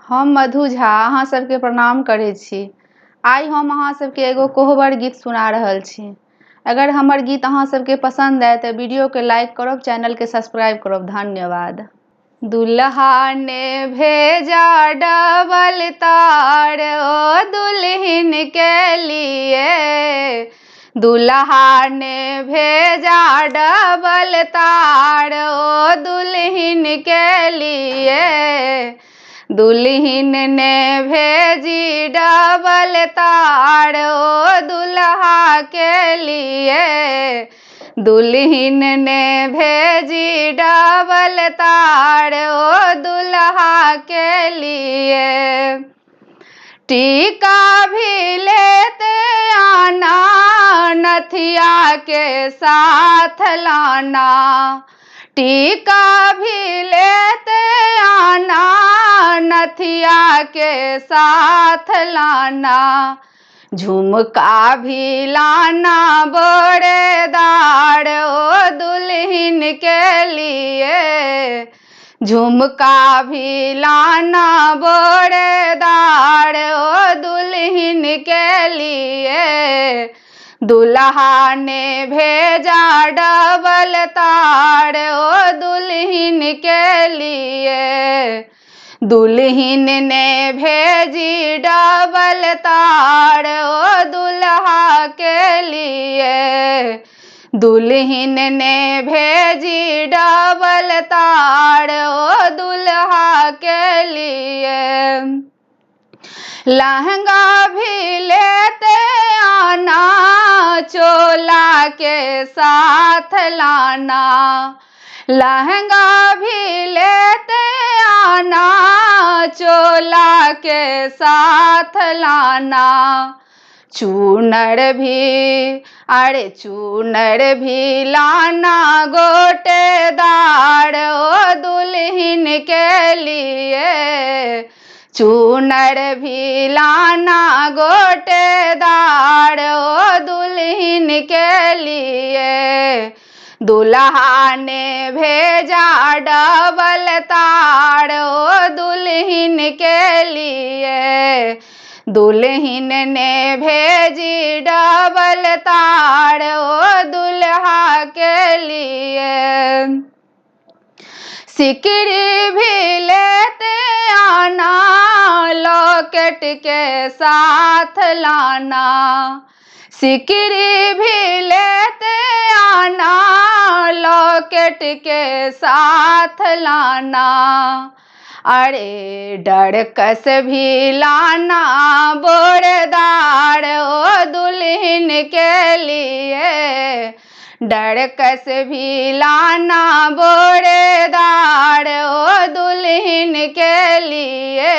हम मधु झा अहाँ सबके प्रणाम करै छी। आइ हम अहाँ सबके एगो कोहबर गीत सुना रहल छी। अगर हमर गीत अहाँ सबके पसंद आए तो वीडियो के लाइक करब, चैनल के सब्सक्राइब करब। धन्यवाद। दुल्हा ने भेजा डबल तार ओ दुल्हन के लिए। दुल्हा ने भेजा डबल तार ओ दुल्हन के लिए। दुल्हन ने भेजी डबल तार ओ दुल्हा के लिए। दुल्हन ने भेजी डबल तार ओ दुल्हा के लिए। टीका भी लेते आना, नथिया के साथ लाना। टीका भी लेते आना, नथिया के साथ लाना। झुमका भी लाना बोरेदार ओ दुल्हन के लिए। झुमका भी लाना बोरेदार ओ दुल्हन के लिए। दुल्हा ने भेजा डबल तार ओ दुल्हन के लिए। दुल्हन ने भेजी डबल तार ओ दुल्हा के लिए। दुल्हन ने भेजी डबल तार ओ दुल्हा के लिए। लहंगा भी लेते आना, चोला के साथ लाना। लहंगा भी लेते आना, चोला के साथ लाना। चूनर भी लाना गोटेदार ओ दुल्हन के लिए। चूनर भी लाना गोटेदार ओ दुल्हन के लिए। दुल्हा ने भेजा डबल तार ओ दुल्हन के लिए। दुल्हन ने भेजी डबल तार ओ दुल्हा के लिए। सिकड़ी भी लेते आना, लॉकेट के साथ लाना। सिकड़ी भी लेते आना, लॉकेट के साथ लाना। अरे डरकस भी लाना बोरदार ओ दुल्हन के लिए। डरकस भी लाना बोरेदार ओ दुल्हन के लिए।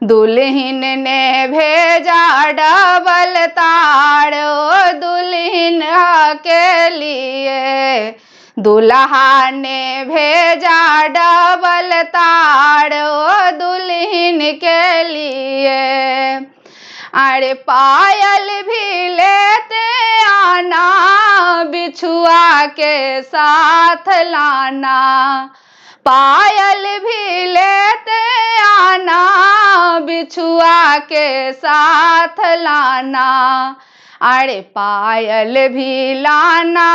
दुल्हन ने भेजा डबल तार ओ दुल्हन के लिए। दुल्हा ने भेजा डबल तार ओ दुल्हन के लिए। अरे पायल भी लेते आना, बिछुआ के साथ लाना। पायल भी लेते आना, बिछुआ के साथ लाना। अरे पायल भी लाना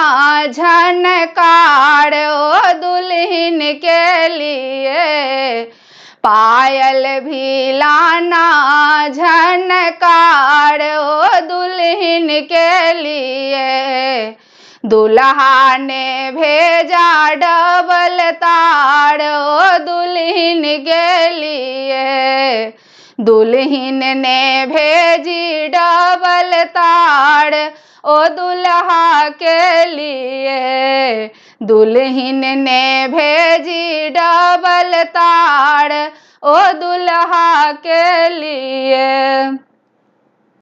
झनकार ओ दुल्हन के लिए। पायल भी लाना झनकार ओ दुल्हन के लिए। दुल्हा ने भेजा डबल तार ओ दुल्हन के लिए। दुल्हन ने भेजी डबल तार ओ दुल्हा के लिए। दुल्हन ने भेजी डबल तार ओ दुल्हा के लिए।